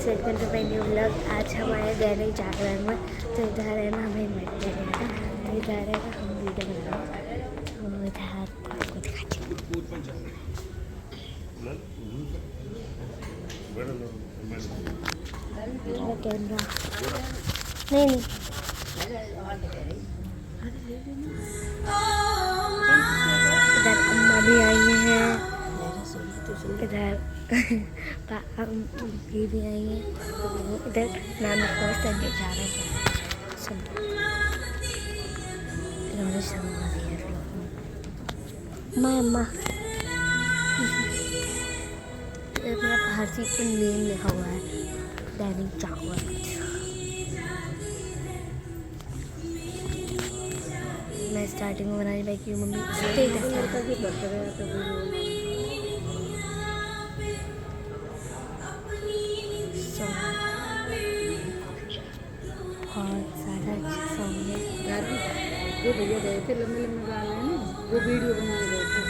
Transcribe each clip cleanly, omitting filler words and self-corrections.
Welcome to my new vlog. आज हमारे दैनिक जागरण में तो इधर है ना हमें इन्वाइट किया गया था, तो इधर है ना हम वीडियो बना रहे हैं। तो इधर आपको दिखाती हूँ कैमरा। नहीं नहीं इधर अम्मा भी आई हैं, इधर ये भी आई हैं, इधर नानी को संगे जा रहे हैं। अम्मा मेरा फारसी पर नेम लिखा हुआ है दैनिक जागरण। मैं स्टार्टिंग में बनाने लगी हूँ, मम्मी बहुत सारा सॉन्ग है। वो भैया गए थे लंबे लंबे गाने हैं ना, वो वीडियो बना रहे थे।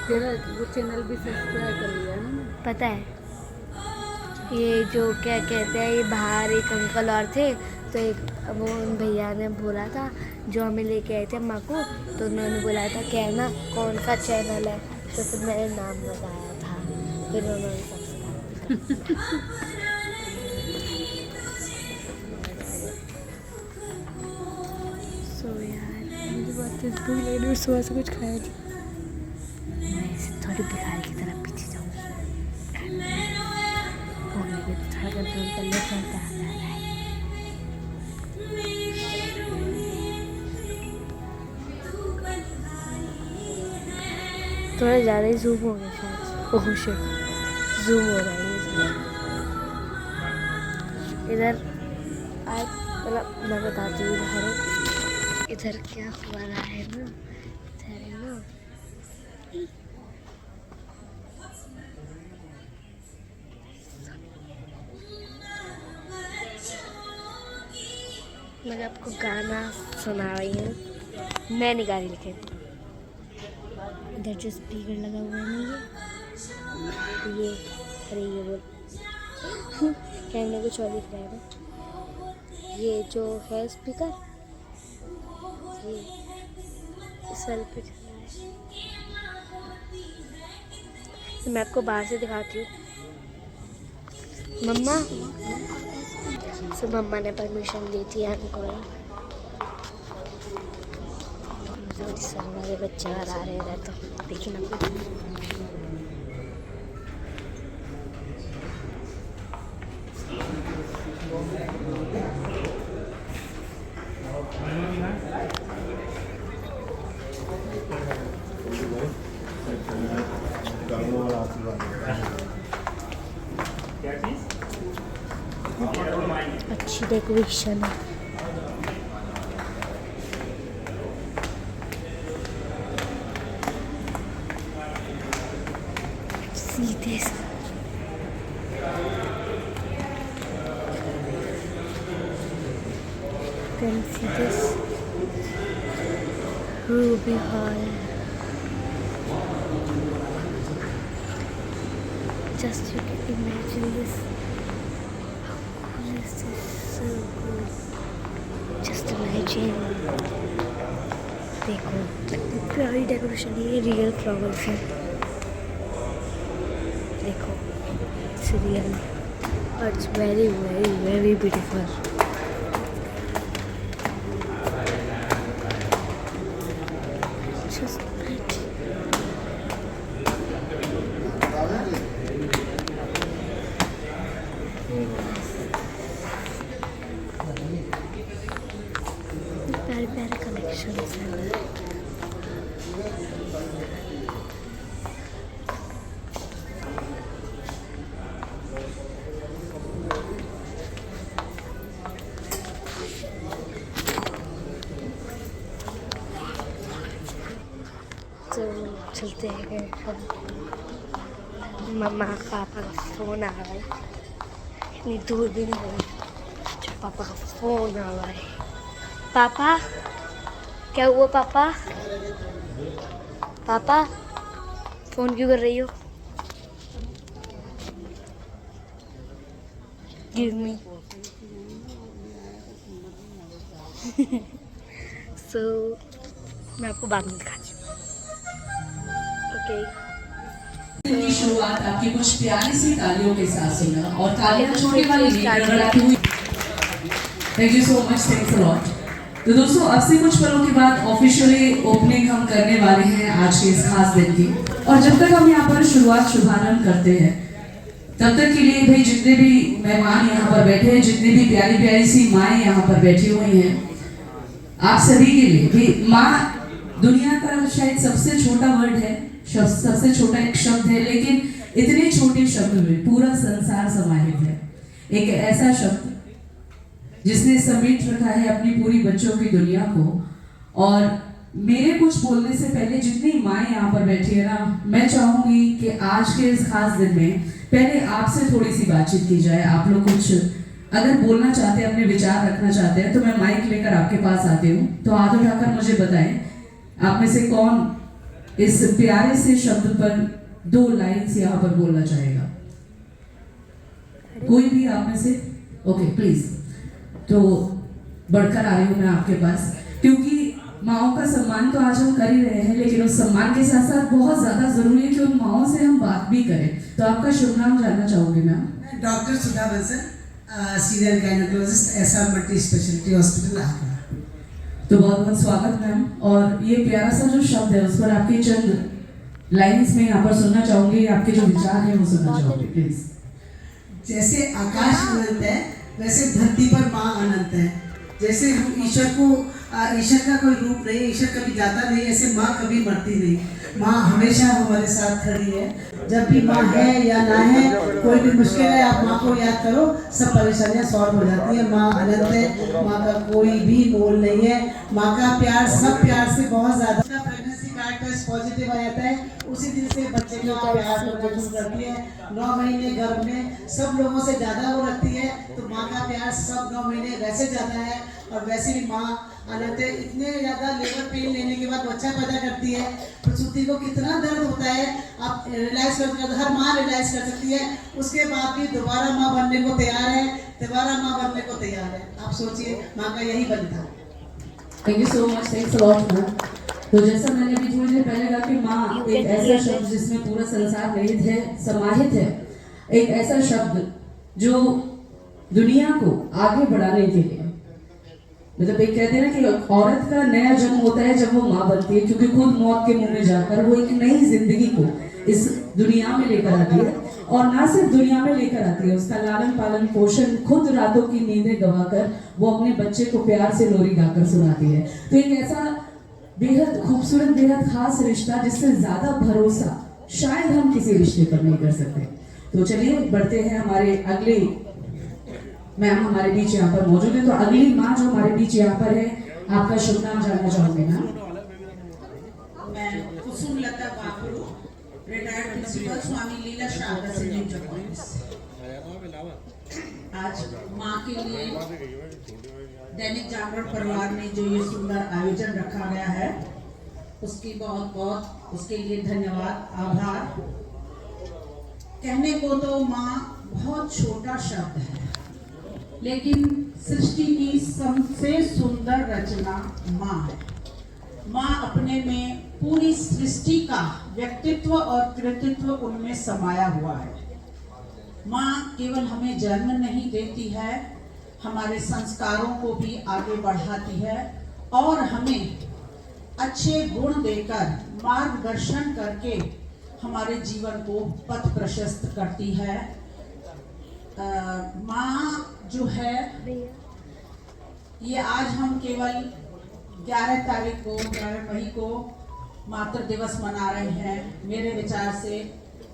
तेरा वो चैनल भी सब्सक्राइब कर लिया ना। पता है ये जो क्या कहते हैं, ये बाहर एक अंकल और थे, तो एक वो उन भैया ने बोला था जो हमें लेके आए थे अम्मा को, तो उन्होंने बोला था कहना कौन सा चैनल है, तो फिर मैंने नाम बताया था, फिर उन्होंने सब्सक्राइब। सो यार मुझे बहुत भूख लग रही है, सुबह से कुछ खाया नहीं। मैं ऐसे थोड़ी भिखारी की तरह पीछे जाऊँगी, भूख लगी तो थोड़ा कंट्रोल कर ले पड़ता है। थोड़ा ज़्यादा ही जूम हो गया शायद। ओह शिट, जूम हो रहा है इधर। आज मतलब मैं बताती हूँ इधर क्या हुआ रहा है ना, इधर है ना मैं आपको गाना सुना रही हूँ, मैं नहीं गा रही लेकिन इधर जो स्पीकर लगा हुआ है ना ये अरे ये बोल कैमरे कुछ और दिख रहा है ना, ये जो है स्पीकर ये इस वाले पे चल रहा है। मैं आपको बाहर से दिखाती हूँ। मम्मा सो मम्मा ने परमिशन दी थी हमको। सर वाले बच्चे आ रहे हैं तो देखिए ना, अच्छी डेकोरेशन है। See this. You can see this Ruby Hall. Just you can imagine this. How cool is this? So cool. Just imagine. देखो प्यारी डेकोरेशन है, ये रियल फ्लावर्स है। देखो इट्स रियल और it's very very very beautiful. Just प्यारे प्यारे collection है। तो चलते हैं, मम्मा पापा का फ़ोन आ रहा है, इतनी दूर भी नहीं गई, पापा का फ़ोन आ रहा है। पापा क्या हुआ पापा? पापा फ़ोन क्यों कर रही हो? गिव मी सो मैं आपको बाद में दिखाती हूँ। ओके की शुरुआत आपकी कुछ प्यारी सी तालियों के साथ सुना और तालियां छोटी वाली नहीं गड़गड़ाती हुई। Thank you so much, thanks a lot. तो दोस्तों अब से कुछ पलों के बाद ऑफिशियली ओपनिंग हम करने वाले हैं आज के इस खास दिन की। और जब तक हम यहाँ पर शुभारंभ करते हैं तब तक के लिए भाई जितने भी मेहमान यहाँ पर बैठे हैं, जितनी भी प्यारी प्यारी सी माएँ यहाँ पर बैठी हुई हैं, आप सभी के लिए भी माँ दुनिया का शायद सबसे छोटा वर्ड है, सबसे छोटा एक शब्द है, लेकिन इतने छोटे शब्द में पूरा संसार समाहित है। एक ऐसा शब्द जिसने समेट रखा है अपनी पूरी बच्चों की दुनिया को। और मेरे कुछ बोलने से पहले जितनी माएँ यहाँ पर बैठी है ना, मैं चाहूंगी कि आज के इस खास दिन में पहले आपसे थोड़ी सी बातचीत की जाए। आप लोग कुछ अगर बोलना चाहते हैं, अपने विचार रखना चाहते हैं, तो मैं माइक लेकर आपके पास आती हूँ। तो हाथ उठाकर मुझे बताएं आप में से कौन इस प्यारे से शब्द पर 2 लाइन्स यहाँ पर बोलना चाहेगा। कोई भी आप में से? Okay please. तो बढ़कर आ रही हूँ मैं आपके पास, क्योंकि माओं का सम्मान तो आज हम कर ही रहे हैं, लेकिन उस सम्मान के साथ साथ बहुत ज्यादा जरूरी है कि उन माओं से हम बात भी करें। तो आपका शुभ नाम जानना चाहूंगी ma'am. Doctor Sudha Bansal, senior gynaecologist, SR multi speciality hospital Agra. तो बहुत बहुत स्वागत मैम। और ये प्यारा सा जो शब्द है उस पर आपके चंद लाइन्स में यहाँ पर सुनना चाहूंगी, आपके जो विचार हैं वो सुनना चाहूंगी प्लीज। जैसे आकाश अनंत है वैसे धरती पर माँ अनंत है। जैसे हम ईश्वर का कोई रूप नहीं, ईश्वर कभी जाता नहीं, ऐसे माँ कभी मरती नहीं। माँ हमेशा हमारे साथ खड़ी है। जब भी माँ है या ना है, कोई भी मुश्किल है, आप माँ को याद करो, सब परेशानियाँ सॉल्व हो जाती है। माँ अनंत है, माँ का कोई भी मोल नहीं है। माँ का प्यार सब प्यार से बहुत ज़्यादा। प्रेगनेंसी कार्ड टेस्ट पॉजिटिव आ जाता है, उसी दिन से बच्चे का प्यार करना शुरू करती है। 9 महीने गर्भ में सब लोगों से ज़्यादा वो रखती है, तो माँ का प्यार सब 9 महीने वैसे ज़्यादा है। और वैसे भी माँ अनंत है। इतने ज़्यादा लेबर पेन लेने के बाद बच्चा पैदा करती है, प्रसूति को कितना दर्द होता है आप रियलाइज कर, हर माँ रियलाइज कर सकती है। उसके बाद भी दोबारा माँ बनने को तैयार है, दोबारा माँ बनने को तैयार है। आप सोचिए, माँ का यही बनता है। Thank you so much, thanks a lot ma'am. तो जैसा मैंने भी थोड़ी देर पहले कहा कि माँ एक ऐसा शब्द जिसमें पूरा संसार निहित है, समाहित है। एक ऐसा शब्द जो दुनिया को आगे बढ़ाने के लिए, मतलब एक कहते हैं ना कि औरत का नया जन्म होता है जब वो माँ बनती है, क्योंकि खुद मौत के मुंह में जाकर वो एक नई जिंदगी को इस दुनिया में लेकर आती है। और ना सिर्फ दुनिया में लेकर आती है, उसका लालन पालन पोषण, खुद रातों की नींदें गवाकर वो अपने बच्चे को प्यार से लोरी गाकर सुनाती है। तो एक ऐसा बेहद खूबसूरत, बेहद खास रिश्ता जिससे ज्यादा भरोसा शायद हम किसी रिश्ते पर नहीं कर सकते। तो चलिए बढ़ते हैं। हमारे अगले मैम हमारे बीच यहाँ पर मौजूद है। तो अगली माँ जो हमारे बीच यहाँ पर है, आपका शुभ नाम जानना चाहूंगी मैम। मैं कुसुम लता बाबरू, रिटायर्ड प्रिंसिपल, स्वामी लीला शारदा संजीव कॉलेज। आज माँ के लिए दैनिक जागरण परिवार ने जो ये सुंदर आयोजन रखा गया है, उसकी बहुत बहुत उसके लिए धन्यवाद, आभार। कहने को तो माँ बहुत छोटा शब्द है, लेकिन सृष्टि की सबसे सुंदर रचना माँ है। माँ अपने में पूरी सृष्टि का व्यक्तित्व और कृतित्व उनमें समाया हुआ है। माँ केवल हमें जन्म नहीं देती है, हमारे संस्कारों को भी आगे बढ़ाती है और हमें अच्छे गुण देकर मार्गदर्शन करके हमारे जीवन को पथ प्रशस्त करती है। माँ जो है, ये आज हम केवल 11 तारीख को, 11 मई को मातृ दिवस मना रहे हैं। मेरे विचार से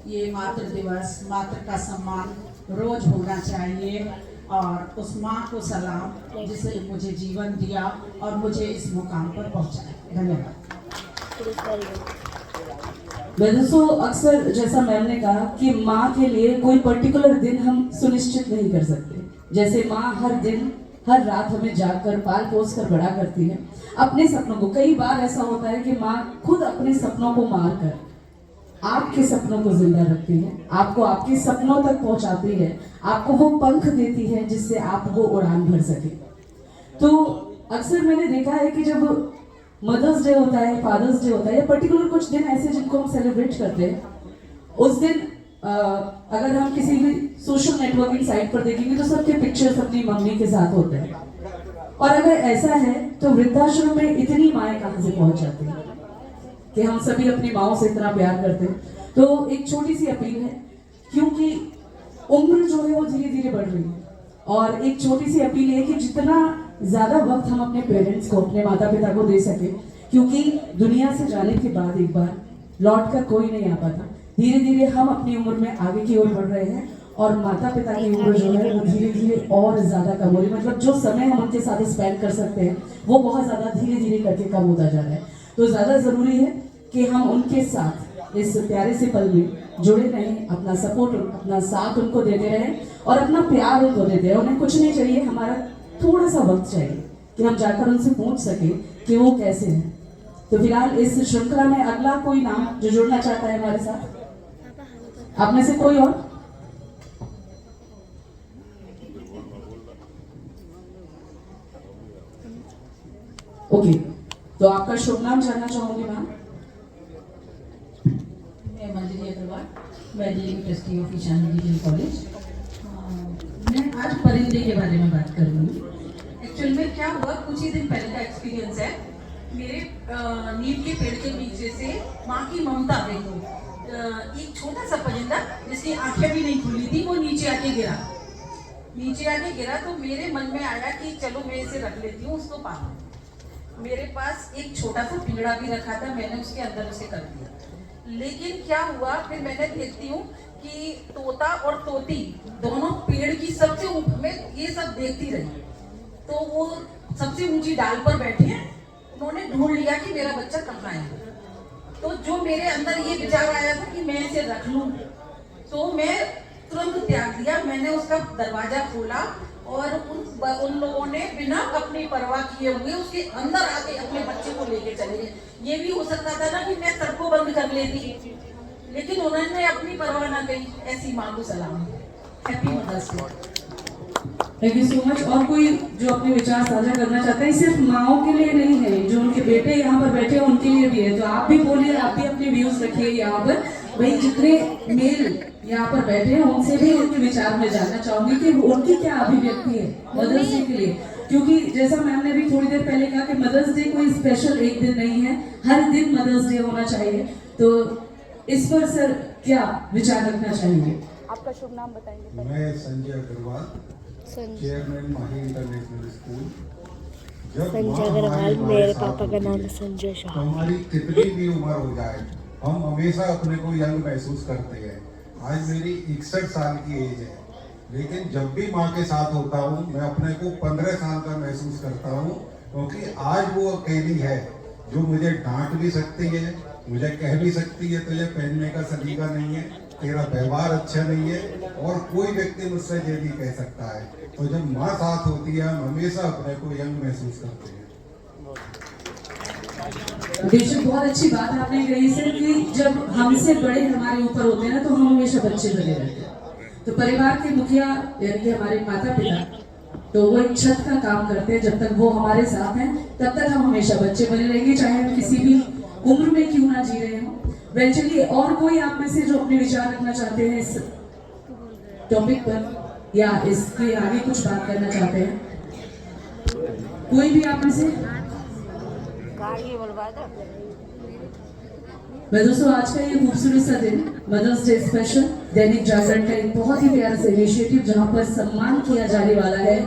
ये मातृ दिवस, मातृ का सम्मान रोज होना चाहिए। और उस माँ को सलाम जिसने मुझे जीवन दिया और मुझे इस मुकाम पर पहुँचाया। धन्यवाद। दोस्तों अक्सर जैसा मैम ने कहा कि माँ के लिए कोई पर्टिकुलर दिन हम सुनिश्चित नहीं कर सकते। जैसे माँ हर दिन हर रात हमें जागकर पाल पोस कर बड़ा करती है अपने सपनों को। कई बार ऐसा होता है कि माँ खुद अपने सपनों को मार कर आपके सपनों को जिंदा रखती है, आपको आपके सपनों तक पहुंचाती है, आपको वो पंख देती है जिससे आप वो उड़ान भर सके। तो अक्सर मैंने देखा है कि जब मदर्स डे होता है, फादर्स डे होता है, या पर्टिकुलर कुछ दिन ऐसे जिनको हम सेलिब्रेट करते हैं, उस दिन अगर हम किसी भी सोशल नेटवर्किंग साइट पर देखेंगे तो सबके पिक्चर्स अपनी मम्मी के साथ होते हैं। और अगर ऐसा है तो वृद्धाश्रम में इतनी माएँ कहाँ से पहुंच जाती हैं कि हम सभी अपनी माओं से इतना प्यार करते हैं। तो एक छोटी सी अपील है, क्योंकि उम्र जो है वो धीरे धीरे बढ़ रही है, और एक छोटी सी अपील है कि जितना ज्यादा वक्त हम अपने पेरेंट्स को, अपने माता पिता को दे सके, क्योंकि दुनिया से जाने के बाद एक बार लौट कर कोई नहीं आ पाता। धीरे धीरे हम अपनी उम्र में आगे की ओर बढ़ रहे हैं और माता पिता की उम्र जो है वो धीरे धीरे और ज्यादा कम हो रही है। मतलब जो समय हम उनके साथ स्पेंड कर सकते हैं वो बहुत ज्यादा धीरे धीरे करके कम होता जा रहा है। तो ज्यादा जरूरी है कि हम उनके साथ इस प्यारे से पल में जुड़े रहें, अपना सपोर्ट, अपना साथ उनको देते रहें और अपना प्यार उनको देते रहें। उन्हें कुछ नहीं चाहिए, हमारा थोड़ा सा वक्त चाहिए कि हम जाकर उनसे पूछ सके कि वो कैसे हैं। तो फिलहाल इस श्रृंखला में अगला कोई नाम जो जुड़ना चाहता है हमारे साथ, आप में से कोई और? ओके, तो आपका शुभ नाम जानना चाहूंगी मैम। मैं Manjari Agrawal, managing trustee of Ishan degree college. मैं आज परिंदे के बारे में बात करूँगी। एक्चुअल में क्या हुआ, कुछ ही दिन पहले का एक्सपीरियंस है। मेरे नीम के पेड़ के नीचे से माँ की ममता देखो, एक छोटा सा परिंदा जिसकी आंखें भी नहीं खुली थी वो नीचे आके गिरा। तो मेरे मन में आया कि चलो मैं इसे रख लेती हूँ, उसको पालूं। मेरे पास एक छोटा सा पिंजड़ा भी रखा था, मैंने उसके अंदर उसे कर दिया। लेकिन क्या हुआ, फिर मैंने देखती हूँ कि तोता और तोती दोनों पेड़ की सबसे ऊपर में ये सब देखती रही। तो वो सबसे ऊंची डाल पर बैठे हैं, उन्होंने ढूंढ लिया कि मेरा बच्चा कहाँ है। तो जो मेरे अंदर ये विचार आया था कि मैं इसे रख लूं, तो मैं तुरंत त्याग दिया। मैंने उसका दरवाजा खोला और उन लोगों ने बिना अपनी परवाह किए हुए उसके अंदर आके अपने बच्चे को लेके चले गए। ये भी हो सकता था ना कि मैं सबको बंद कर लेती, लेकिन उन्होंने अपनी परवाह ना की। ऐसी माँ को सलाम। Happy mother's day. Thank you so much. और कोई जो अपने विचार साझा करना चाहते हैं? सिर्फ माओं के लिए नहीं है, जो उनके बेटे यहाँ पर बैठे हैं उनके लिए भी है। तो आप भी बोलिए, आप भी अपने व्यूज रखिए यहाँ पर। भाई जितने मेल यहाँ पर बैठे हैं उनसे भी उनके विचार में जानना चाहूंगी कि उनकी क्या अभिव्यक्ति है मदर्स डे के लिए। क्योंकि जैसा मैम ने भी थोड़ी देर पहले कहा कि मदर्स डे कोई स्पेशल एक दिन नहीं है, हर दिन मदर्स डे होना चाहिए। तो इस पर सर क्या विचार रखना चाहिए? आपका शुभ नाम बताएंगे? मैं संजय अग्रवाल, चेयरमैन माही इंटरनेशनल स्कूल। जब संजय अग्रवाल, मेरे पापा का नाम है संजय शाह। तो हमारी कितनी भी उम्र हो जाए, हम हमेशा अपने को यंग महसूस करते हैं। आज मेरी 61 साल की एज है, लेकिन जब भी माँ के साथ होता हूँ मैं अपने को 15 साल का महसूस करता हूँ, क्योंकि आज वो अकेली है जो मुझे डांट भी सकती है, मुझे कह भी सकती है तुझे पहनने का सलीका नहीं है, तेरा व्यवहार अच्छा नहीं है, और कोई व्यक्ति मुझसे ये भी कह सकता है। तो जब माँ साथ होती है हम हमेशा अपने को यंग महसूस करते हैं। बेशक बहुत अच्छी बात आपने कही सर कि जब हमसे बड़े हमारे ऊपर होते हैं ना तो हम हमेशा बच्चे बने रहते हैं। तो परिवार के मुखिया यानी कि हमारे माता पिता, तो वो एक छत का काम करते हैं। जब तक वो हमारे साथ हैं तब तक हम हमेशा बच्चे बने रहेंगे, चाहे हम किसी भी उम्र में क्यों ना जी रहे हों। वेल चलिए, और कोई आप में से जो अपने विचार रखना चाहते हैं इस टॉपिक पर या इसके आगे कुछ बात करना चाहते हैं? कोई भी आप में से? मैं दोस्तों आज का ये खूबसूरत सा दिन mother's day special Dainik Jagran का एक बहुत ही प्यारा सा इनिशिएटिव जहाँ पर सम्मान किया जाने वाला है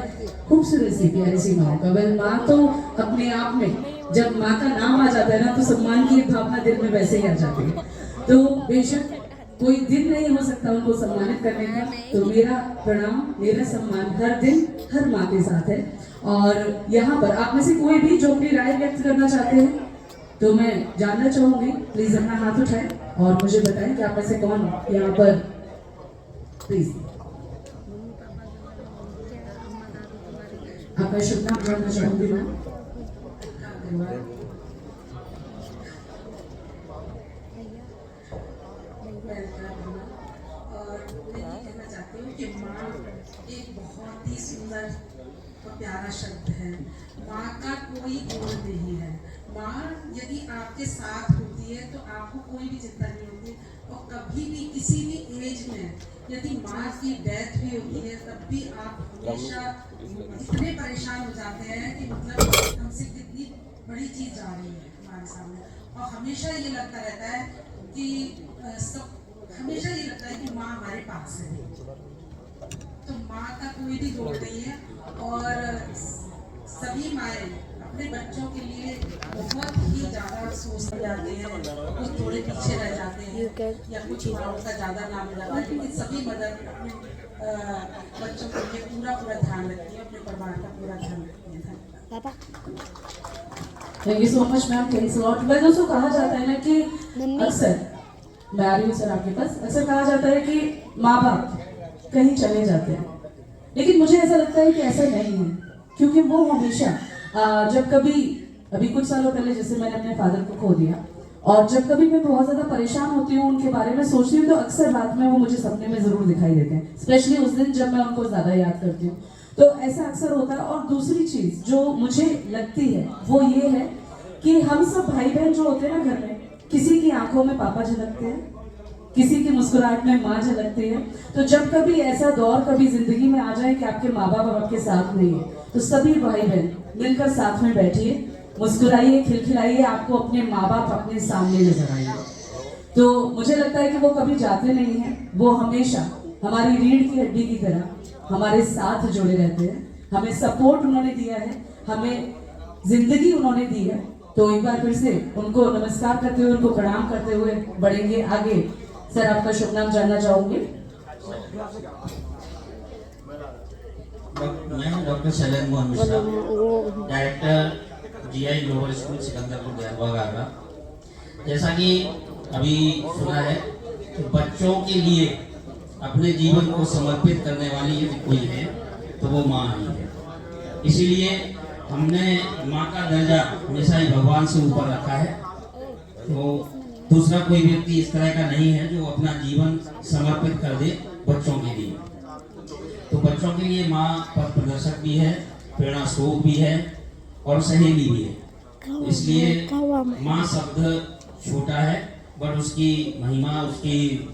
खूबसूरत सी प्यारी सी माँ का। वेल माँ तो अपने आप में जब माँ का नाम आ जाता है ना तो सम्मान की भावना दिल में वैसे ही आ जाती है। तो बेशक कोई दिन नहीं हो सकता उनको सम्मानित करने का, तो मेरा प्रणाम, मेरा सम्मान हर दिन हर माँ के साथ है। और यहाँ पर आप में से कोई भी जो अपनी राय व्यक्त करना चाहते हैं तो मैं जानना चाहूंगी, प्लीज अपना हाथ उठाएं और मुझे बताएं कि आप में से कौन यहाँ पर, प्लीज आपका शुभ नाम जानना चाहूंगी मैं। एक बहुत ही सुंदर और प्यारा शब्द है। माँ का कोई गुण नहीं है। माँ यदि आपके साथ होती है तो आपको कोई भी चिंता नहीं होती। और कभी भी किसी भी एज में यदि माँ की डेथ भी होती है तब भी आप हमेशा इतने परेशान हो जाते हैं कि मतलब हमसे कितनी बड़ी चीज़ जा रही है हमारे सामने। और हमेशा ये लगता रहता है कि हमेशा ये लगता है कि माँ हमारे पास है। तो माँ का कोई भी जोड़ नहीं है। और सभी माएँ अपने बच्चों के लिए बहुत ही ज़्यादा सोच जाते हैं, कुछ थोड़े पीछे रह जाते हैं या कुछ माँओं का ज़्यादा नाम हो जाता है, लेकिन सभी मदर अपने बच्चों के लिए पूरा ध्यान रखती है, अपने परिवार का पूरा ध्यान रखती है। पापा thank you so much ma'am, thanks a lot. वह दोस्तों कहा जाता है ना कि अक्सर, मैं आ रही हूँ सर आपके पास, अक्सर कहा जाता है कि माँ बाप कहीं चले जाते हैं, लेकिन मुझे ऐसा लगता है कि ऐसा नहीं है, क्योंकि वो हमेशा जब कभी अभी कुछ सालों पहले जैसे मैंने अपने फादर को खो दिया, और जब कभी मैं बहुत ज़्यादा परेशान होती हूँ, उनके बारे में सोचती हूँ, तो अक्सर रात में वो मुझे सपने में ज़रूर दिखाई देते हैं, स्पेशली उस दिन जब मैं उनको ज़्यादा याद करती हूँ। तो ऐसा अक्सर होता है। और दूसरी चीज़ जो मुझे लगती है वो ये है कि हम सब भाई बहन जो होते हैं ना घर में, किसी की आंखों में पापा झलकते हैं, किसी की मुस्कुराहट में माँ झलकती है। तो जब कभी ऐसा दौर कभी जिंदगी में आ जाए कि आपके माँ बाप आपके साथ नहीं है, तो सभी भाई बहन मिलकर साथ में बैठिए, मुस्कुराइए, खिलखिलाइए, आपको अपने माँ बाप अपने सामने नजर आएंगे। तो मुझे लगता है कि वो कभी जाते नहीं हैं, वो हमेशा हमारी रीढ़ की हड्डी की तरह हमारे साथ जुड़े रहते हैं। हमें सपोर्ट उन्होंने दिया है, हमें जिंदगी उन्होंने दी है। तो एक बार फिर से उनको नमस्कार करते हुए, उनको प्रणाम करते हुए बढ़ेंगे आगे। सर आपका शुभ नाम जानना चाहूंगी। मैं doctor Shailendra Mohan Mishra, director GI global school Sikandarpur Dayalbagh Agra. जैसा कि अभी सुना है कि बच्चों के लिए अपने जीवन को समर्पित करने वाली यदि कोई है तो वो माँ ही है। इसीलिए हमने माँ का दर्जा हमेशा ही भगवान से ऊपर रखा है। तो दूसरा कोई व्यक्ति इस तरह का नहीं है जो अपना जीवन समर्पित कर दे बच्चों के लिए। तो बच्चों के लिए माँ पथ प्रदर्शक भी है, प्रेरणा स्रोत भी है और सहेली भी है। इसलिए माँ शब्द छोटा है, बट उसकी महिमा, उसकी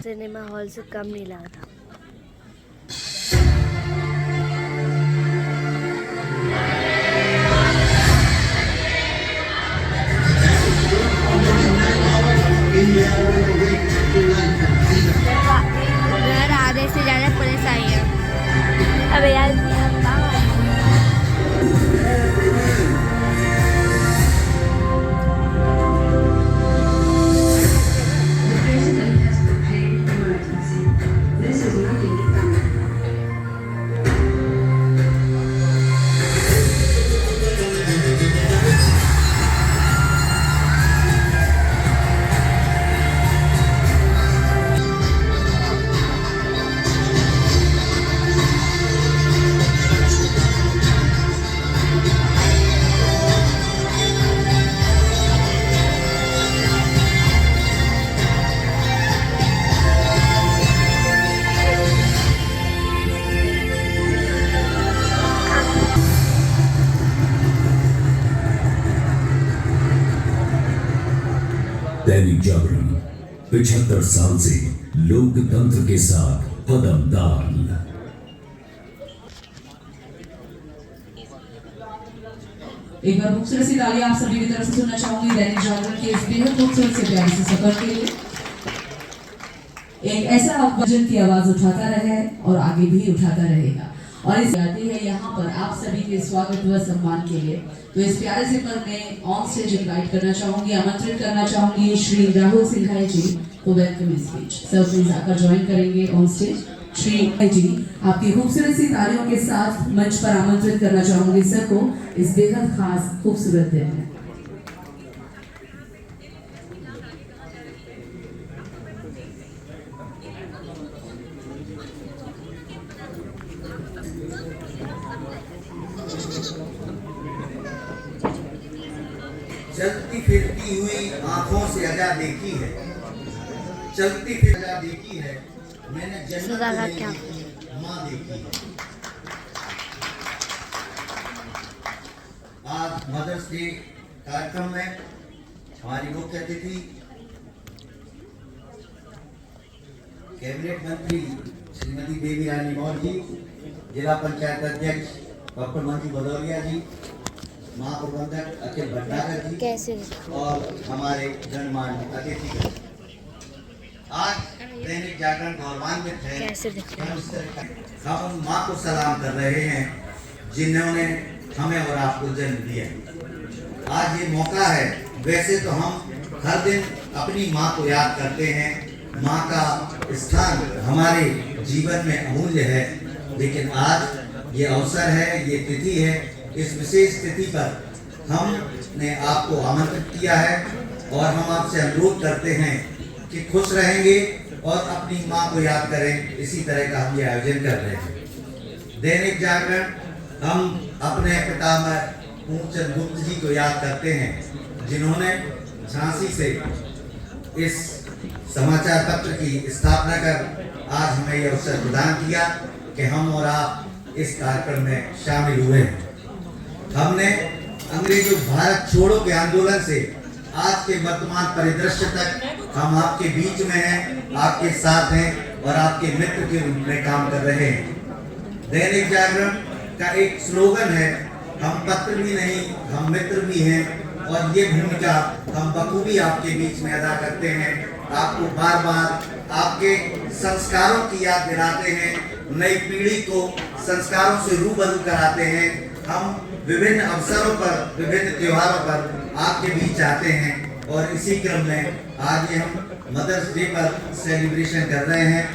सिनेमा हॉल से कम नहीं लगा था। घर आधे से ज़्यादा पुलिस आई है। अबे यार दैनिक जागरण 75 साल से लोकतंत्र के साथ कदमदान। एक बार खूबसूरत सी तालियां आप सभी की तरफ से सुनना चाहूंगी दैनिक जागरण के इस बेहद खूबसूरत से प्यारे से सफर के लिए। एक ऐसा आवाज़ की आवाज उठाता रहे और आगे भी उठाता रहेगा। और इस जाती है यहाँ पर आप सभी के स्वागत व सम्मान के लिए। तो इस प्यारे से पल में ऑन स्टेज इनवाइट करना चाहूंगी, आमंत्रित करना चाहूंगी श्री राहुल सिंघाई जी को वेलकम स्पीच। सर प्लीज आकर ज्वाइन करेंगे ऑन स्टेज। श्री जी आपकी खूबसूरत सी तालियों के साथ मंच पर आमंत्रित करना चाहूंगी सर को इस बेहद खास खूबसूरत दिन में। चलती फिरती हुई आंखों से अजा देखी है, चलती फिर अजा देखी है, मैंने जन्नत में माँ देखी है। आज मदर्स डे कार्यक्रम में हमारी मुख्य अतिथि कैबिनेट मंत्री श्रीमती देवी रानी मौर्य जी, जिला पंचायत अध्यक्ष डॉक्टर मंजू भदौरिया जी, महाप्रबंधक अखिल भट्टागर जी और हमारे गणमान्य अतिथि। आज दैनिक जागरण गौरवान्वित है, हम माँ को सलाम कर रहे हैं जिन्होंने हमें और आपको जन्म दिया। आज ये मौका है, वैसे तो हम हर दिन अपनी माँ को याद करते हैं, माँ का स्थान हमारे जीवन में अमूल्य है, लेकिन आज ये अवसर है, ये तिथि है, इस विशेष तिथि पर हमने आपको आमंत्रित किया है और हम आपसे अनुरोध करते हैं कि खुश रहेंगे और अपनी माँ को याद करें। इसी तरह का हम ये आयोजन कर रहे हैं। दैनिक जागरण हम अपने पितामह पूर्णचंद गुप्त जी को याद करते हैं, जिन्होंने झांसी से इस समाचार पत्र की स्थापना कर आज हमें यह अवसर प्रदान किया कि हम और आप इस कार्यक्रम में शामिल हुए हैं। हमने अंग्रेजों भारत छोड़ो के आंदोलन से आज के वर्तमान परिदृश्य तक हम आपके बीच में हैं, आपके साथ हैं और आपके मित्र के रूप में काम कर रहे हैं। दैनिक जागरण का एक स्लोगन है, हम पत्र भी नहीं, हम मित्र भी हैं, और ये भूमिका हम बखूबी आपके बीच में अदा करते हैं। आपको बार बार आपके संस्कारों की याद दिलाते हैं, नई पीढ़ी को संस्कारों से रूबरू कराते हैं। हम विभिन्न अवसरों पर, विभिन्न त्योहारों पर आपके बीच आते हैं और इसी क्रम में आज ये हम मदर्स डे पर सेलिब्रेशन कर रहे हैं।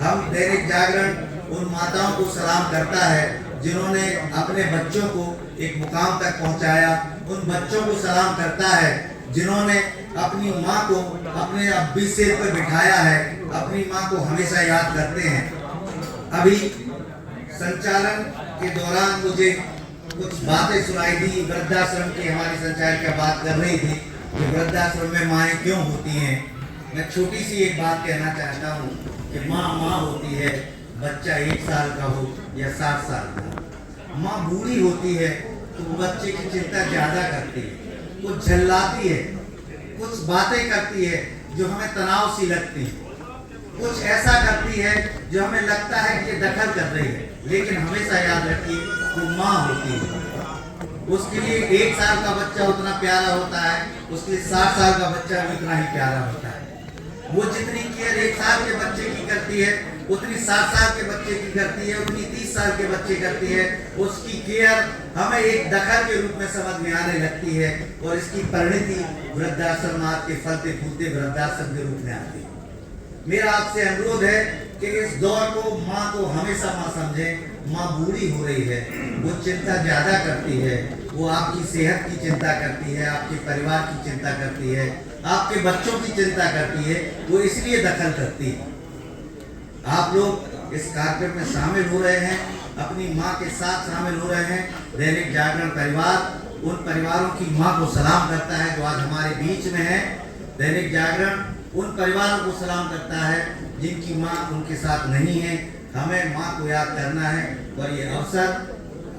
हम दैनिक जागरण उन माताओं को सलाम करता है जिन्होंने अपने बच्चों को एक मुकाम तक पहुंचाया, उन बच्चों को सलाम करता है जिन्होंने अपनी माँ को अपने अब्बी सिर पर बिठाया है, अपनी माँ को हमेशा याद करते हैं। अभी संचालन के दौरान मुझे कुछ बातें सुनाई दी, वृद्धाश्रम की हमारी संचालिका बात कर रही थी कि वृद्धाश्रम में माएँ क्यों होती हैं। मैं छोटी सी एक बात कहना चाहता हूँ कि माँ माँ होती है, बच्चा 1 साल का हो या 7 साल का। माँ बूढ़ी होती है तो बच्चे की चिंता ज्यादा करती है, वो झल्लाती है, कुछ बातें करती है जो हमें तनाव सी लगती है, कुछ ऐसा करती है जो हमें लगता है कि ये दखल कर रही है, लेकिन हमेशा याद रखिए वो माँ होती है। उसके लिए 1 साल का बच्चा उतना प्यारा होता है, उसके लिए 60 साल का बच्चा भी उतना ही प्यारा होता है। वो जितनी केयर 1 साल के बच्चे की करती है उतनी 60 साल के बच्चे की करती है, उतनी 30 साल के बच्चे करती है। उसकी केयर हमें एक दखल के रूप में समझ में आने लगती है और इसकी परिणति वृद्धाश्रम के फलते फूलते वृद्धाश्रम के रूप में आती है। मेरा आपसे अनुरोध है कि इस दौर को माँ को हमेशा माँ समझें। माँ बूढ़ी हो रही है, वो चिंता ज्यादा करती है, वो आपकी सेहत की चिंता करती है, आपके परिवार की चिंता करती है, आपके बच्चों की चिंता करती है, वो इसलिए दखल करती है। आप लोग इस कार्यक्रम में शामिल हो रहे हैं, अपनी माँ के साथ शामिल हो रहे हैं। दैनिक जागरण परिवार उन परिवारों की माँ को सलाम करता है जो आज हमारे बीच में है। दैनिक जागरण उन परिवारों को सलाम करता है जिनकी माँ उनके साथ नहीं है। हमें माँ को याद करना है और ये अवसर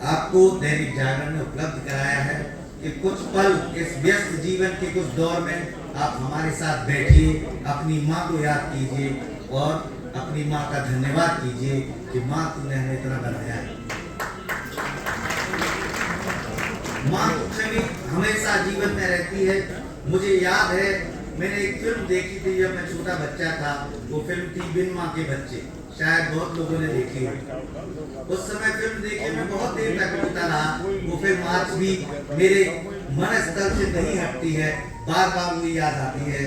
आपको दैनिक जागरण ने उपलब्ध कराया है कि कुछ पल इस व्यस्त जीवन के कुछ दौर में आप हमारे साथ बैठिए, अपनी माँ को याद कीजिए और अपनी माँ का धन्यवाद कीजिए कि माँ तुमने हमें इतना बनाया है। माँ की छवि हमेशा जीवन में रहती है। मुझे याद है मैंने एक फिल्म देखी थी जब मैं छोटा बच्चा था, वो फिल्म थी बिन माँ के बच्चे, शायद बहुत लोगों ने देखी हो। उस समय फिल्म देखे मैं बहुत देर तक रोता रहा। वो फिल्म आज भी मेरे मन स्थल से नहीं हटती है, बार बार वो याद आती है।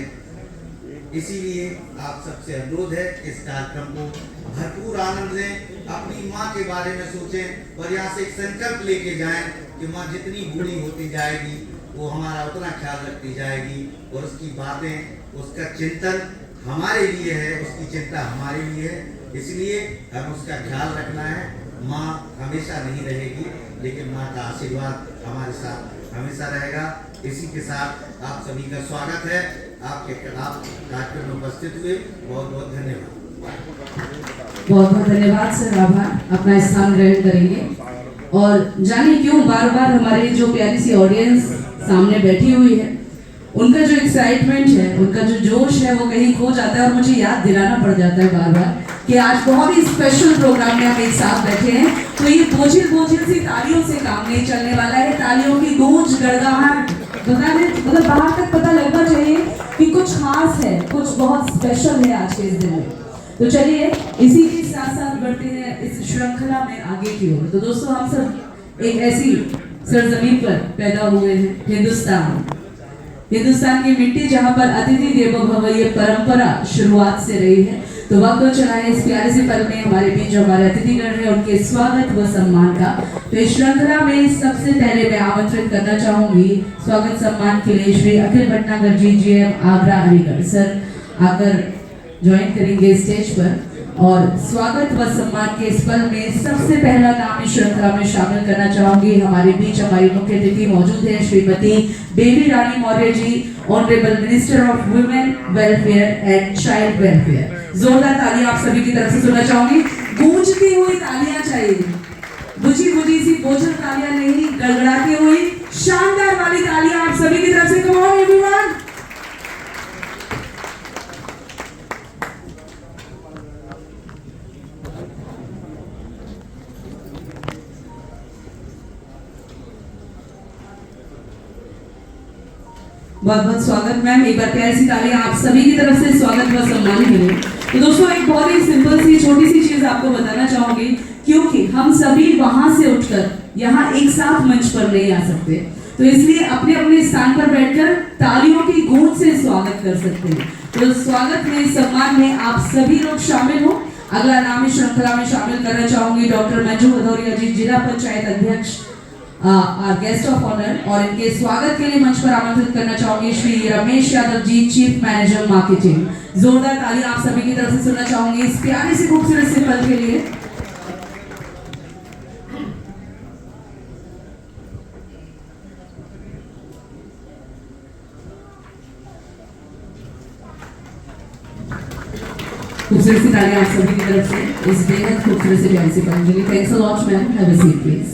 इसीलिए आप सबसे अनुरोध है इस कार्यक्रम को भरपूर आनंद लें, अपनी माँ के बारे में सोचें और यहाँ से एक संकल्प लेके जाएं कि माँ जितनी बूढ़ी होती जाएगी वो हमारा उतना ख्याल रखती जाएगी और उसकी बातें, उसका चिंतन हमारे लिए है, उसकी चिंता हमारे लिए है, इसलिए हमें उसका ख्याल रखना है। माँ हमेशा नहीं रहेगी, लेकिन माँ का आशीर्वाद हमारे साथ हमेशा रहेगा। इसी के साथ आप सभी का स्वागत है। आप कार्यक्रम में उपस्थित हुए, बहुत बहुत धन्यवाद। बहुत बहुत धन्यवाद सर, आभार। अपना स्थान ग्रहण करेंगे। और जाने क्यों बार बार हमारे जो प्यारी सी ऑडियंस सामने बैठी हुई है, उनका जो एक्साइटमेंट है, उनका जो जोश है, वो कहीं खो जाता है और मुझे याद दिलाना पड़ जाता है बार बार कि आज बहुत ही स्पेशल प्रोग्राम में हम एक साथ बैठे हैं। तो ये बोझिल सी तालियों से काम नहीं चलने वाला है। तालियों की गूंज, गड़गड़ाहट बताने, मतलब बाहर तक पता लगना चाहिए कि कुछ खास है, कुछ बहुत स्पेशल है आज के इस दिन में। तो चलिए इसी के साथ साथ बढ़ते हैं इस श्रृंखला में आगे की ओर। तो दोस्तों, हम सब एक ऐसी सरजमीन पर पैदा हुए हैं, हिंदुस्तान की मिट्टी, जहां पर अतिथि देवो भव ये परंपरा शुरुआत से रही है। तो वक्त तो चला है इस प्यारे से पल में हमारे बीच जो हमारे अतिथिगण हैं उनके स्वागत व सम्मान का। तो इस श्रृंखला में सबसे पहले मैं आमंत्रित करना चाहूंगी स्वागत सम्मान के लिए श्री अखिल भटनागर जी, GM आगरा अलीगढ़ सर आकर ज्वाइन करेंगे स्टेज पर। और स्वागत व सम्मान के इस पल में सबसे पहला नाम इस श्रृंखला में शामिल करना चाहूंगी। हमारे बीच हमारी मुख्य अतिथि मौजूद है Shrimati Baby Rani Maurya ji, honourable minister of women welfare and child welfare. जोरदार तालियां आप सभी की तरफ से सुनना चाहूंगी। गूंजती हुई तालियां चाहिए, बुझी बुझी सी बोझल तालियां नहीं, गड़गड़ाती हुई शानदार वाली तालियां आप सभी की तरफ से। Come on everyone. बहुत बहुत स्वागत मैम, एक बार प्यारी सी तालियां आप सभी की तरफ से स्वागत व सम्मान के लिए। तो दोस्तों, एक बहुत ही सिंपल सी छोटी सी चीज आपको बताना चाहूंगी, क्योंकि हम सभी वहां से उठकर यहाँ एक साथ मंच पर नहीं आ सकते, तो इसलिए अपने अपने स्थान पर बैठकर तालियों की गूंज से स्वागत कर सकते हैं। तो स्वागत में, सम्मान में आप सभी लोग शामिल हो। अगला नाम इस श्रृंखला में शामिल करना चाहूंगी डॉक्टर मंजू भदौरिया जी, जिला पंचायत अध्यक्ष, गेस्ट ऑफ ऑनर। और इनके स्वागत के लिए मंच पर आमंत्रित करना चाहूंगी Shri Ramesh Yadav ji, chief manager marketing. जोरदार ताली आप सभी की तरफ से सुनना चाहूंगी इस प्यारे से खूबसूरत से पल के लिए। खूबसूरत सी तालियां आप सभी की तरफ से इस बेहद खूबसूरत से प्यारे से पल के लिए। Thanks a lot ma'am, have a seat please.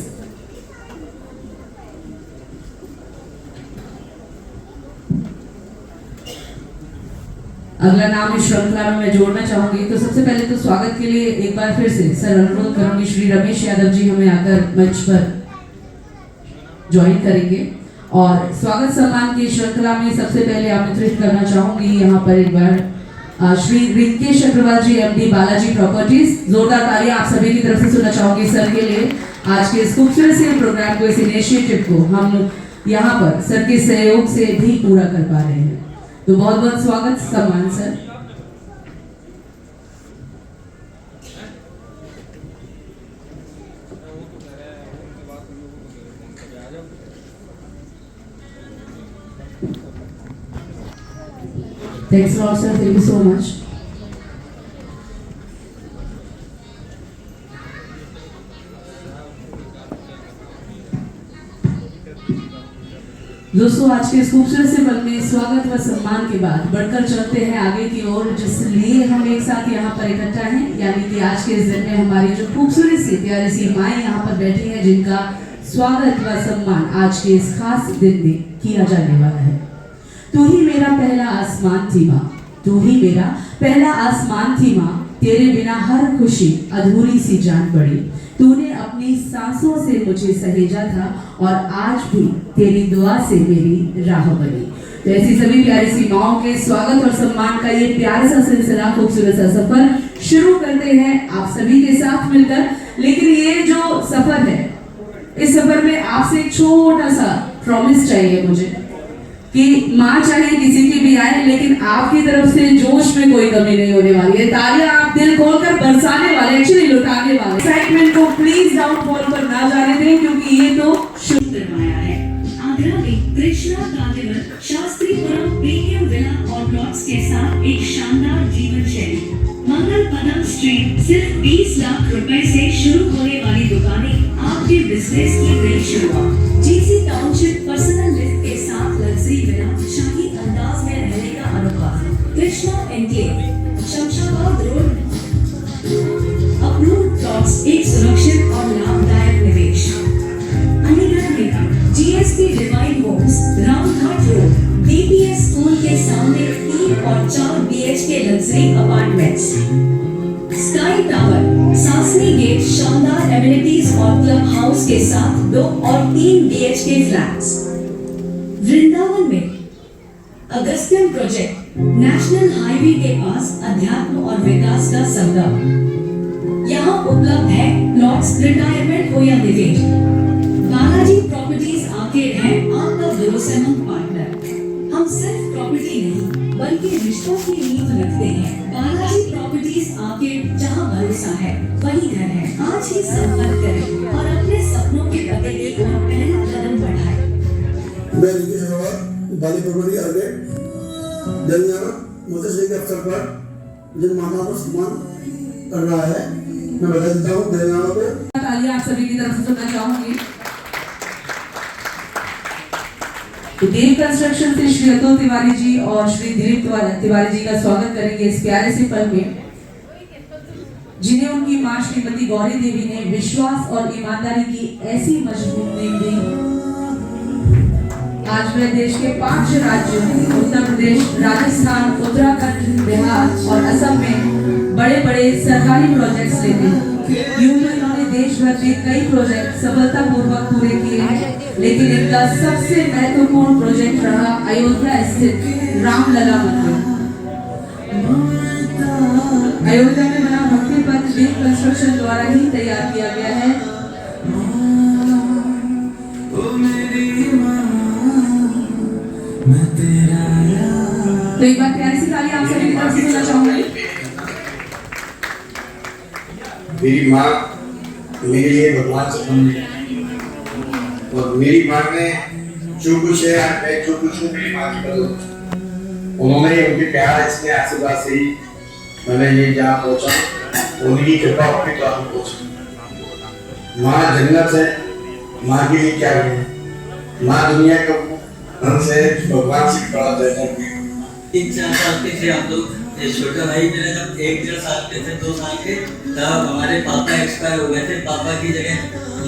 अगला नाम इस श्रृंखला में मैं जोड़ना चाहूंगी। तो सबसे पहले तो स्वागत के लिए एक बार फिर से सर अनुरोध करूंगी श्री रमेश यादव जी हमें आकर मंच पर ज्वाइन करेंगे। और स्वागत सम्मान की श्रृंखला में सबसे पहले आमंत्रित करना चाहूंगी यहाँ पर एक बार श्री रिंकेश अग्रवाल जी, MD बालाजी प्रॉपर्टीज। जोरदार तालियां आप सभी की तरफ से सुनना चाहूंगी सर के लिए। आज के इस खूबसूरत से प्रोग्राम को, इस इनिशिएटिव को हम यहाँ पर सर के सहयोग से भी पूरा कर पा रहे हैं। तो बहुत बहुत स्वागत सम्मान sir. Thanks a lot sir, thank you so much. दोस्तों, आज के इस खूबसूरत से पल में स्वागत व सम्मान के बाद बढ़कर चलते हैं आगे की ओर, जिसलिए हम एक साथ यहाँ पर इकट्ठा हैं। यानी कि आज के इस दिन में हमारी जो खूबसूरत सी प्यारी सी माएँ यहाँ पर बैठी हैं, जिनका स्वागत व सम्मान आज के इस खास दिन में किया जाने वाला है। तू ही मेरा पहला आसमान थी माँ, तू ही मेरा पहला आसमान थी माँ, तेरे बिना हर खुशी अधूरी सी जान पड़ी। तूने अपनी सांसों से मुझे सहेजा था और आज भी तेरी दुआ से मेरी राह बनी। तो ऐसी सभी प्यारी सी माओं के स्वागत और सम्मान का ये प्यारा सा सिलसिला, खूबसूरत सा सफर शुरू करते हैं आप सभी के साथ मिलकर। लेकिन ये जो सफर है, इस सफर में आपसे एक छोटा सा प्रॉमिस चाहिए मुझे कि माँ चाहे किसी की भी आए, लेकिन आपकी तरफ से जोश में कोई कमी नहीं होने वाली है। तालियां आप दिल खोलकर बरसाने वाले, एक्चुअली लुटाने वाले। एक्साइटमेंट को प्लीज डाउनफॉल पर ना जाने दें, क्योंकि ये तो शुभ निर्माया है। आगरा में Krishna carnival Shastripuram premium villa और प्लॉट्स के साथ एक शानदार जीवन शैली। मंगल पदम स्ट्रीट सिर्फ 20 लाख रुपए से शुरू होने वाली दुकानें आपके बिजनेस की नई शुरुआत। जीसी टाउनशिप पर्सनल लिफ्ट के साथ लग्जरी विला, शाही अंदाज में रहने का अनुभव। Krishna enclave, Shamshabad road. Approved plots, एक सुरक्षित और लाभदायक निवेश। अलीगढ़ में GSP divine homes, Ramghat road, DPS school के सामने 3 और 4 BHK luxury apartments. Sky tower, Sasni gate, शानदार एमिनिटीज और क्लब हाउस के साथ 2 और 3 बीएचके फ्लैट्स। वृंदावन में अगस्त्यम प्रोजेक्ट, नेशनल हाईवे के पास अध्यात्म और विकास का संगम। यहाँ उपलब्ध है प्लॉट्स, रिटायरमेंट हो या निवेश। बालाजी प्रॉपर्टीज आर्केड है आपका भरोसेमंद पार्टनर। हम सिर्फ प्रॉपर्टी नहीं बल्कि रिश्तों की नींव रखते हैं। बालाजी प्रॉपर्टीज आर्केड, जहाँ भरोसा है वही घर है। आज ही संपर्क करें और अपने सपनों के पते की ओर पहला कदम बढ़ाएं। मैं रितेश अग्रवाल, बाली प्रॉपर्टी आर्केड दरमियाना मोटरसाइकिल के अवसर पर जिन माताओं को सम्मान कर रहा है, मैं बता देता हूँ दरमियाना को। तालियां आप सभी की तरफ से सुनना चाहूंगी। देव कंस्ट्रक्शन से श्री अतुल तिवारी जी और श्री दिलीप तिवारी जी का स्वागत करेंगे इस प्यारे से पल में, जिन्हें उनकी मां श्रीमती गौरी देवी ने विश्वास और ईमानदारी की ऐसी मजबूत नींव दी। आज वह देश के 5 राज्यों उत्तर प्रदेश, राजस्थान, उत्तराखंड, बिहार और असम में बड़े बड़े सरकारी प्रोजेक्ट्स लेते हैं। यूं तो इन्होंने देश भर में कई प्रोजेक्ट सफलतापूर्वक पूरे किए, लेकिन इनका सबसे महत्वपूर्ण प्रोजेक्ट रहा अयोध्या स्थित रामलला मंदिर। अयोध्या में बना भक्ति पथ देव कंस्ट्रक्शन द्वारा ही तैयार किया गया है। तो एक बार प्यारी सी ताली आप सभी की तरफ से सुनना चाहूंगी। मेरी माँ मेरे लिए भगवान से कम नहीं, और मेरी माँ ने जो कुछ है मैं जो कुछ हूँ मेरी माँ की बदौलत। उन्होंने उनके प्यार इसमें आशीर्वाद से ही मैंने ये जहाँ पहुँचा, उनकी कृपा अपने काम पहुँचा। माँ जन्नत है, माँ के लिए क्या है, माँ दुनिया का हमसे भगवान से बड़ा दर्जा है। 3-4 साल के थे हम लोग। छोटा भाई मेरे जब 1-1.5 साल के थे, 2 साल के, तब हमारे पापा एक्सपायर हो गए थे। पापा की जगह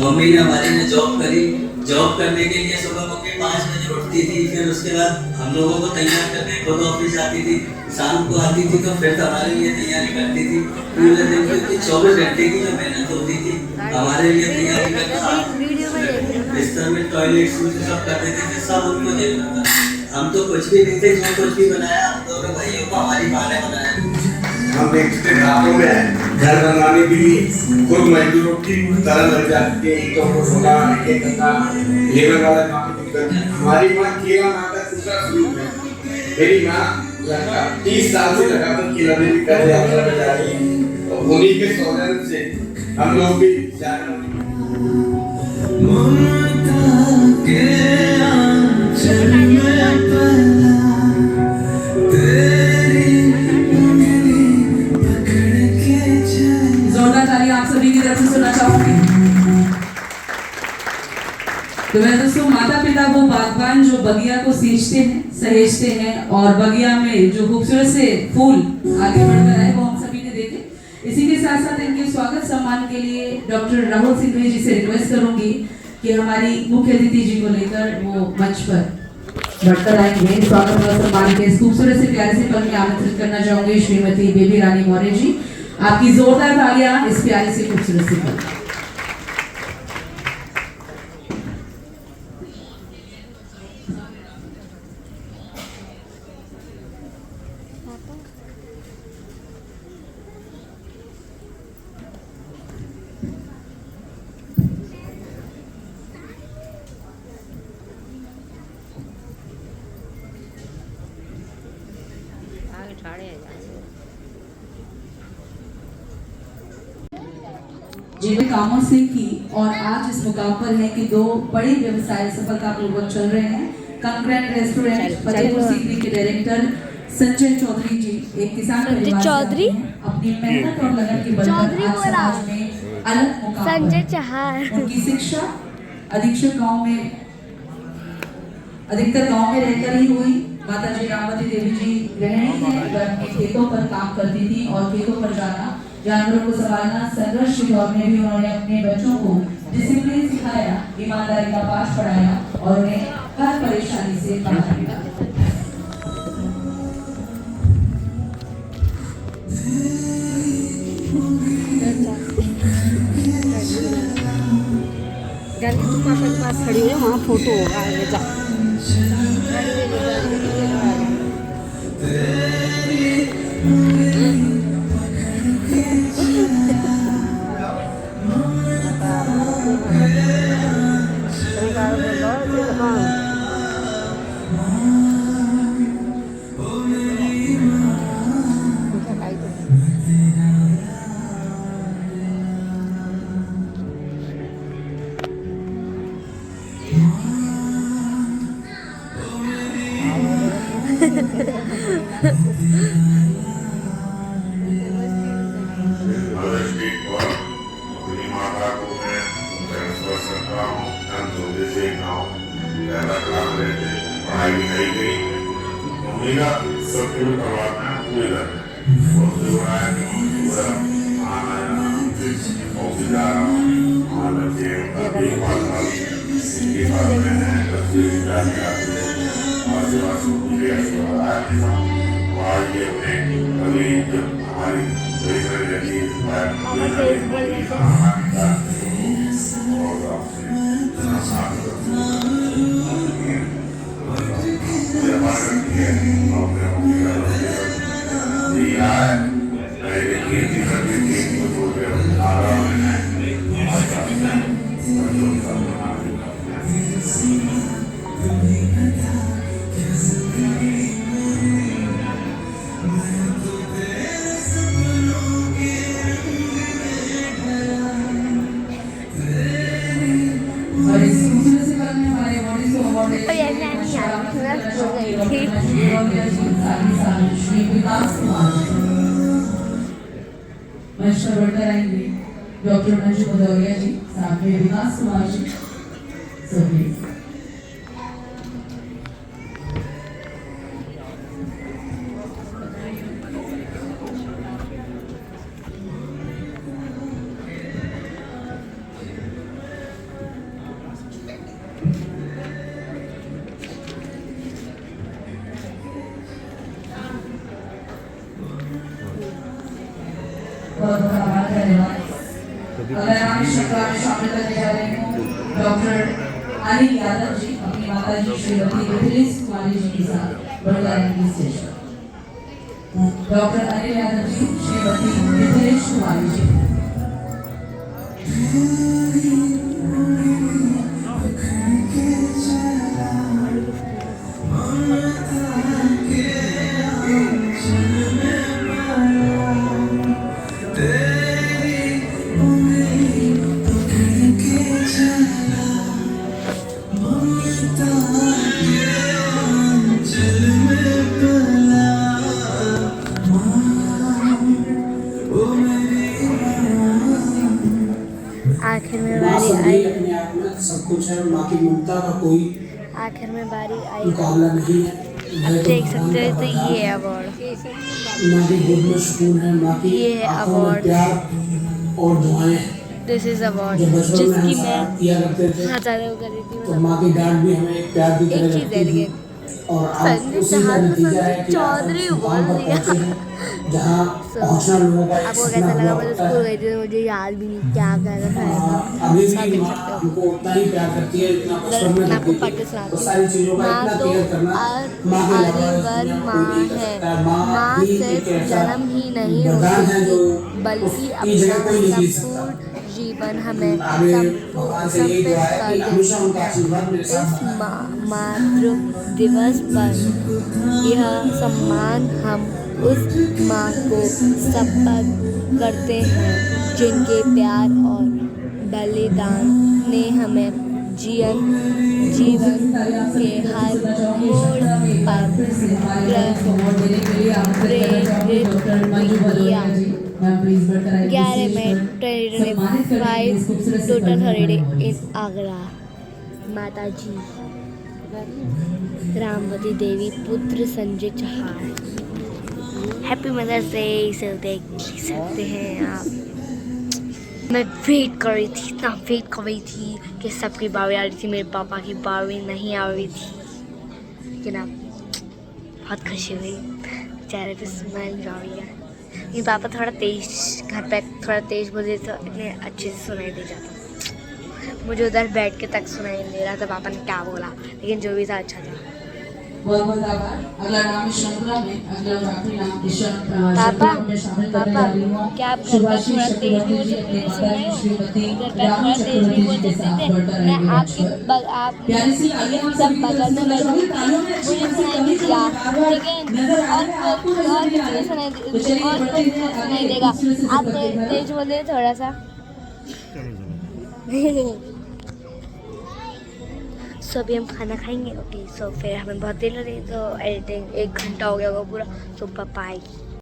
मम्मी ने हमारी ने जॉब करी। जॉब करने के लिए सुबह मम्मी 5 बजे उठती थी, फिर उसके बाद हम लोगों को तैयार करके खुद ऑफिस जाती थी। शाम को आती थी तो फिर हमारे लिए तैयारी करती थी। पूरे दिन की 24 घंटे की जो मेहनत होती थी हमारे लिए तैयारी करके बिस्तर में टॉयलेट सब कर देते थे, सब उनको देखना था। हम तो कुछ भी नहीं थे, जो कुछ भी बनाया हम दोनों भाइयों को हमारी माँ ने बनाया। हम देखते रातों में घर बनवाने के लिए खुद मजदूरों की तरह लग जाती है, ईंटों को ढोना, एक करना, लेबर वाला काम करना। हमारी माँ केला माँ का दूसरा स्वरूप है। मेरी माँ 30 साल से लगातार केला देवी कर यात्रा में जा रही है, और उन्हीं के सौजन्य से हम लोग भी जा रहे हैं। जोरदार ताली आप सभी की तरफ से सुनना चाहूंगी। तो मैं दोस्तों, माता पिता वो बागबान जो बगिया को सींचते हैं, सहेजते हैं, और बगिया में जो खूबसूरत से फूल आगे बढ़कर आए वो हम सभी ने देखे। इसी के साथ साथ इनके स्वागत सम्मान के लिए डॉक्टर राहुल सिंह जी से रिक्वेस्ट करूंगी कि हमारी मुख्य अतिथि जी को लेकर वो मंच पर बढ़कर आएंगे। स्वागत और सम्मान के इस खूबसूरत से प्यारे से पल में आमंत्रित करना चाहूंगी श्रीमती बेबी रानी मौर्य जी। आपकी जोरदार तालियां इस प्यारे से खूबसूरत से पल। जीवन कामों से की और आज इस मुकाम पर है कि 2 बड़े व्यवसाय सफलतापूर्वक चल रहे हैं। कंकरेंट रेस्टोरेंट फतेहपुर सीकरी के डायरेक्टर संजय चौधरी जी एक किसान परिवार से आते हैं। अपनी मेहनत और लगन की बल पर आज समाज में अलग मुकाम संजय पर। चौहान। उनकी शिक्षा अधिकतर गांव में रहकर ही हुई। माता जी रामवती देवी जी गृहिणी है, वह अपने खेतों पर काम करती थी और खेतों पर जाना, जानवरों को संभालना, संघर्ष के दौर में भी उन्होंने अपने बच्चों को डिसिप्लिन सिखाया, ईमानदारी का पाठ पढ़ाया और उन्हें हर परेशानी से बाहर निकाला। जाके तुम पापा के पास खड़ी हो, वहाँ फोटो होगा, आगे जा। अपनी माता को मैं स्वस्थ करता हूँ, पढ़ाई लिखाई गई, मम्मी का सब कुछ करवाना पूरे घर में ऑफिस जा रहा हूँ और बच्चे इनके बाद में और ये कभी जब हमारी डॉक्टर मंजू भदौरिया जी, साथ में विकास कुमार जी, सभी बहुत बहुत धन्यवाद। अगर हम इस श्रृंखला में शामिल करने जा रहे हूँ डॉक्टर अनिल यादव जी अपनी माता जी श्रीमती मिथिलेश कुमारी जी के साथ बड़कारेंगे स्टेज पर। डॉक्टर अनिल यादव जी श्रीमती मिथिलेश कुमारी जी। आखिर में बारी आई, अपने आप में सब कुछ है। माँ की ममता का कोई आखिर में बारी आई। मुकाबला नहीं है। अब देख सकते हो तो ये है अवार्ड, माँ की गोद में सुकून है, माँ की ये है आंखों में अवार्ड। प्यार और दुआएं। दिस इज अवार्ड जब बचपन में जिसकी हम मैं किया करते थे हजारों करी थी। तो माँ की डांट भी हमें एक प्यार की तरह एक चीज लगती है थी। लेकिन और आज संजय उसी का चौहान को नतीजा है संजय कि आज हम चौधरी उस बोल मुकाम पर दिया। पहुंचे हैं जहाँ पहुंचना लोगों का एक आपको सपना कैसा लगा? हुआ मैं करता स्कूल है। गई थी तो मुझे याद भी नहीं क्या क्या था। अभी सब भी देख माँ सकते हो। हमको उतना ही प्यार करती है जितना बचपन में मैं आपको करती पढ़ के थी। सुनाती तो हूँ। सारी चीजों का माँ इतना तो केयर करना माँ के अलावा इस दुनिया में कोई नहीं कर सकता है। माँ ही सिर्फ एक ऐसा जन्म ही नहीं वरदान है जो होती बल्कि उसकी अपना जगह कोई नहीं जीत सकता। संपूर्ण जीवन हमें आगे भगवान से यही दुआ है कि हमेशा उनका आशीर्वाद मेरे साथ इस मातृ दिवस पर यह सम्मान हम उस माँ को समर्पित करते हैं जिनके प्यार और बलिदान ने हमें जीवन के हर मोड़ पर प्रेरित किया। 11 मई 2025 टोटल हॉलिडे इन आगरा। माता जी रामवती देवी, पुत्र Sanjay Chauhan. Happy mother's day. इसे देख सकते हैं आप। मैं वेट कर रही थी, इतना वेट कर रही थी कि सबकी बारी आ रही थी, मेरे पापा की बारी नहीं आ रही थी, लेकिन अब बहुत खुशी हुई, चेहरे पे स्माइल आ रही है। ये पापा थोड़ा तेज, घर पे थोड़ा तेज बोले तो इतने अच्छे से सुनाई दे जाता। मुझे उधर बैठ के तक सुनाई नहीं दे रहा था पापा ने क्या बोला, लेकिन जो भी था अच्छा था। बहुत बहुत आभार। अगला नाम इस श्रृंखला में, अगला और आखिरी नाम इस पापा में शामिल करने जा रही हूँ। क्या आप घर पे सुभाषी थोड़ा तेज चक्रवर्ती बोल जी अपनी सकते माता हैं? श्रीमती घर पे रानी थोड़ा तेज चक्रवर्ती नहीं बोल जी के सकते साथ थे? बढ़कर मैं आएंगे आपके मंच पर। आप प्यारी सी आइए हम सब सभी बगल में तालियों में मुझे अच्छी सुनाई खासी कमी दिया, कलाकार ठीक है? नजर आ रहे हैं, आपको नजर और नहीं आ किसी रहे। सुनाई तो चलिए और बढ़ते हैं सुनाई आगे देगा। दूसरे से आप प्रतिभा। तेज बोले थोड़ा सा। सो अभी हम खाना खाएंगे। ओके, सो फिर हमें बहुत देर लगी, तो एडिटिंग 1 घंटा हो गया होगा पूरा। सो पापा आएगी।